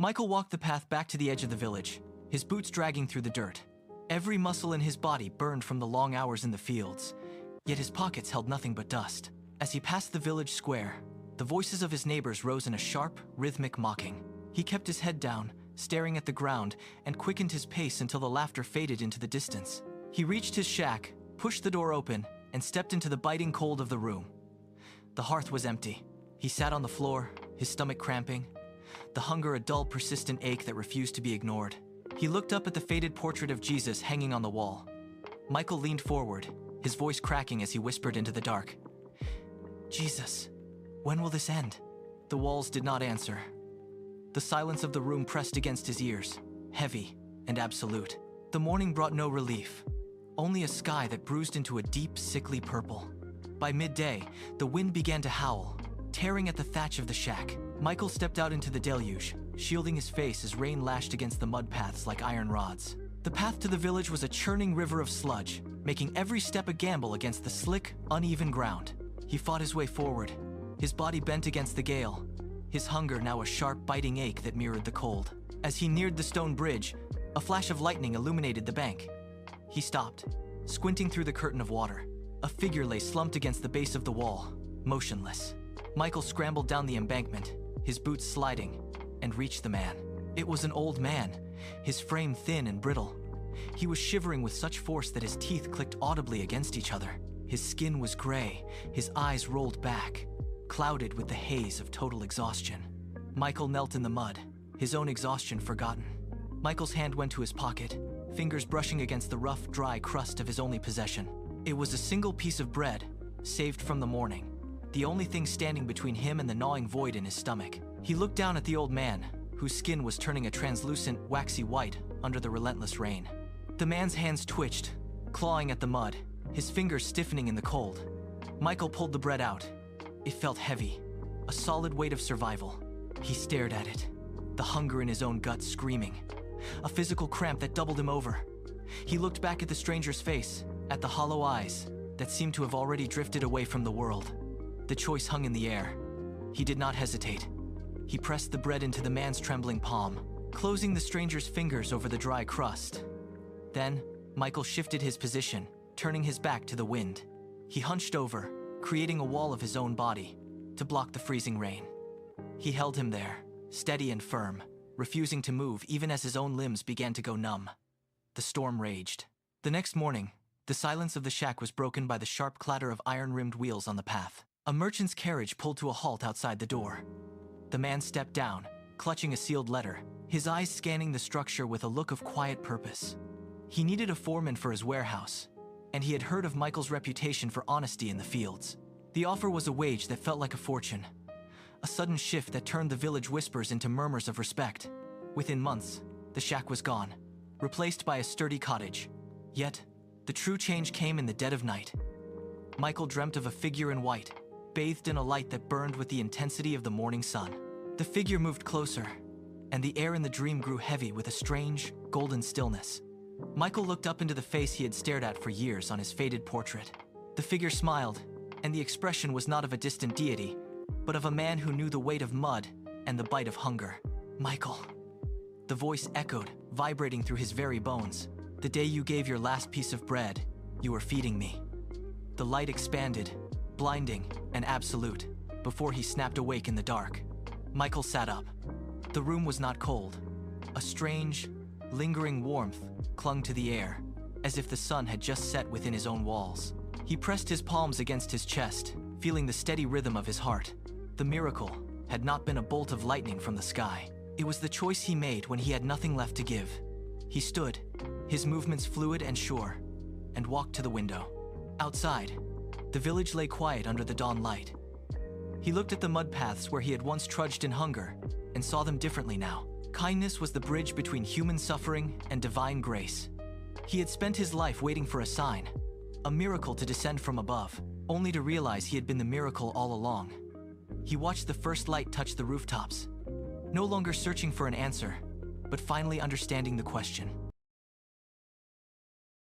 Michael walked the path back to the edge of the village, his boots dragging through the dirt. Every muscle in his body burned from the long hours in the fields, yet his pockets held nothing but dust. As he passed the village square, the voices of his neighbors rose in a sharp, rhythmic mocking. He kept his head down, staring at the ground, and quickened his pace until the laughter faded into the distance. He reached his shack, pushed the door open, and stepped into the biting cold of the room. The hearth was empty. He sat on the floor, his stomach cramping, the hunger a dull, persistent ache that refused to be ignored. He looked up at the faded portrait of Jesus hanging on the wall. Michael leaned forward, his voice cracking as he whispered into the dark. "Jesus, when will this end?" The walls did not answer. The silence of the room pressed against his ears, heavy and absolute. The morning brought no relief, only a sky that bruised into a deep, sickly purple. By midday, the wind began to howl, tearing at the thatch of the shack. Michael stepped out into the deluge, shielding his face as rain lashed against the mud paths like iron rods. The path to the village was a churning river of sludge, making every step a gamble against the slick, uneven ground. He fought his way forward, his body bent against the gale, his hunger now a sharp, biting ache that mirrored the cold. As he neared the stone bridge, a flash of lightning illuminated the bank. He stopped, squinting through the curtain of water. A figure lay slumped against the base of the wall, motionless. Michael scrambled down the embankment, his boots sliding, and reached the man. It was an old man, his frame thin and brittle. He was shivering with such force that his teeth clicked audibly against each other. His skin was gray, his eyes rolled back, clouded with the haze of total exhaustion. Michael knelt in the mud, his own exhaustion forgotten. Michael's hand went to his pocket, fingers brushing against the rough, dry crust of his only possession. It was a single piece of bread, saved from the morning, the only thing standing between him and the gnawing void in his stomach. He looked down at the old man, whose skin was turning a translucent, waxy white under the relentless rain. The man's hands twitched, clawing at the mud, his fingers stiffening in the cold. Michael pulled the bread out. It felt heavy, a solid weight of survival. He stared at it, the hunger in his own gut screaming, a physical cramp that doubled him over. He looked back at the stranger's face, at the hollow eyes that seemed to have already drifted away from the world. The choice hung in the air. He did not hesitate. He pressed the bread into the man's trembling palm, closing the stranger's fingers over the dry crust. Then, Michael shifted his position, turning his back to the wind. He hunched over, creating a wall of his own body, to block the freezing rain. He held him there, steady and firm, refusing to move even as his own limbs began to go numb. The storm raged. The next morning, the silence of the shack was broken by the sharp clatter of iron-rimmed wheels on the path. A merchant's carriage pulled to a halt outside the door. The man stepped down, clutching a sealed letter, his eyes scanning the structure with a look of quiet purpose. He needed a foreman for his warehouse, and he had heard of Michael's reputation for honesty in the fields. The offer was a wage that felt like a fortune, a sudden shift that turned the village whispers into murmurs of respect. Within months, the shack was gone, replaced by a sturdy cottage. Yet, the true change came in the dead of night. Michael dreamt of a figure in white, bathed in a light that burned with the intensity of the morning sun. The figure moved closer, and the air in the dream grew heavy with a strange, golden stillness. Michael looked up into the face he had stared at for years on his faded portrait. The figure smiled, and the expression was not of a distant deity, but of a man who knew the weight of mud and the bite of hunger. "Michael." The voice echoed, vibrating through his very bones. "The day you gave your last piece of bread, you were feeding me." The light expanded, blinding and absolute, before he snapped awake in the dark. Michael sat up. The room was not cold. A strange, lingering warmth clung to the air, as if the sun had just set within his own walls. He pressed his palms against his chest, feeling the steady rhythm of his heart. The miracle had not been a bolt of lightning from the sky. It was the choice he made when he had nothing left to give. He stood, his movements fluid and sure, and walked to the window. Outside, the village lay quiet under the dawn light. He looked at the mud paths where he had once trudged in hunger, and saw them differently now. Kindness was the bridge between human suffering and divine grace. He had spent his life waiting for a sign, a miracle to descend from above, only to realize he had been the miracle all along. He watched the first light touch the rooftops, no longer searching for an answer, but finally understanding the question.